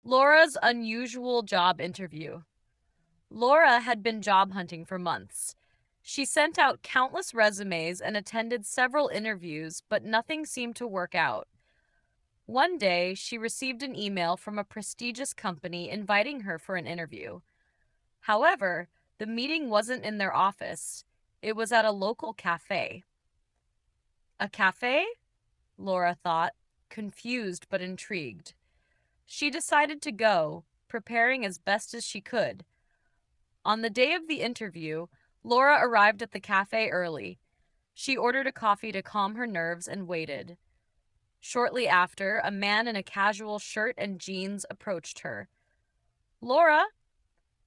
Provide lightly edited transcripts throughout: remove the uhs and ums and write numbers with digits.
Laura's unusual job interview. Laura had been job hunting for months. She sent out countless resumes and attended several interviews, but nothing seemed to work out. One day, she received an email from a prestigious company inviting her for an interview. However, the meeting wasn't in their office, it was at a local cafe. A cafe? Laura thought, confused but intrigued. She decided to go, preparing as best as she could. On the day of the interview, Laura arrived at the cafe early. She ordered a coffee to calm her nerves and waited. Shortly after, a man in a casual shirt and jeans approached her. Laura?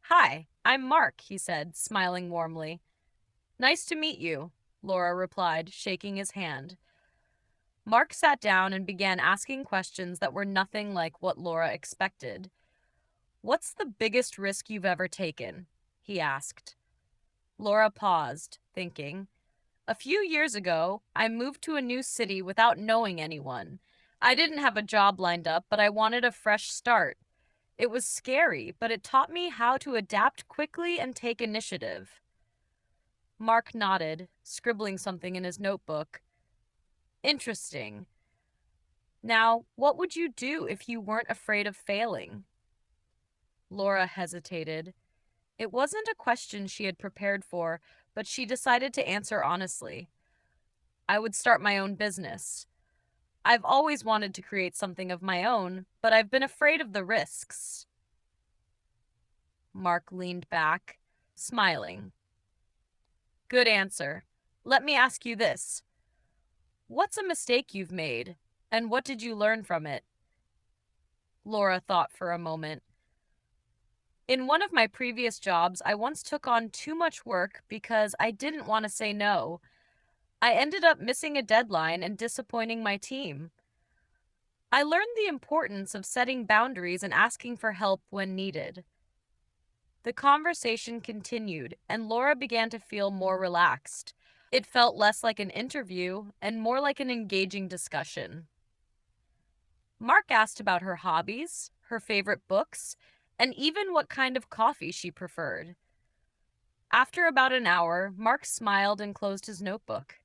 Hi, I'm Mark, he said, smiling warmly. Nice to meet you, Laura replied, shaking his hand. Mark sat down and began asking questions that were nothing like what Laura expected. What's the biggest risk you've ever taken? He asked. Laura paused, thinking. A few years ago, I moved to a new city without knowing anyone. I didn't have a job lined up, but I wanted a fresh start. It was scary, but it taught me how to adapt quickly and take initiative. Mark nodded, scribbling something in his notebook. Interesting. Now, what would you do if you weren't afraid of failing? Laura hesitated. It wasn't a question she had prepared for, but she decided to answer honestly. I would start my own business. I've always wanted to create something of my own, but I've been afraid of the risks. Mark leaned back, smiling. Good answer. Let me ask you this. What's a mistake you've made, and what did you learn from it? Laura thought for a moment. In one of my previous jobs, I once took on too much work because I didn't want to say no. I ended up missing a deadline and disappointing my team. I learned the importance of setting boundaries and asking for help when needed. The conversation continued, and Laura began to feel more relaxed. It felt less like an interview and more like an engaging discussion. Mark asked about her hobbies, her favorite books, and even what kind of coffee she preferred. After about an hour, Mark smiled and closed his notebook.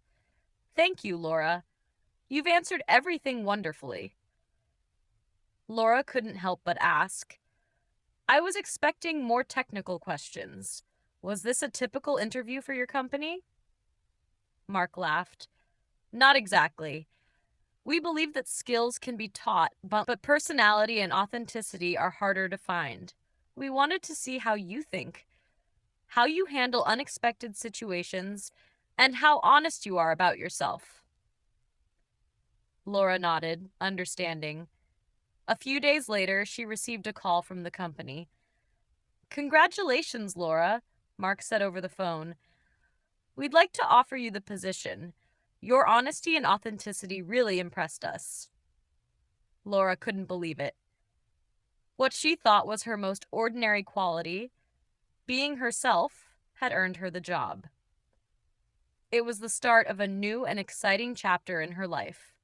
Thank you, Laura. You've answered everything wonderfully. Laura couldn't help but ask, I was expecting more technical questions. Was this a typical interview for your company? Mark laughed. Not exactly. We believe that skills can be taught, but personality and authenticity are harder to find. We wanted to see how you think, how you handle unexpected situations, and how honest you are about yourself. Laura nodded, understanding. A few days later, she received a call from the company. Congratulations, Laura, Mark said over the phone. We'd like to offer you the position. Your honesty and authenticity really impressed us. Laura couldn't believe it. What she thought was her most ordinary quality, being herself, had earned her the job. It was the start of a new and exciting chapter in her life.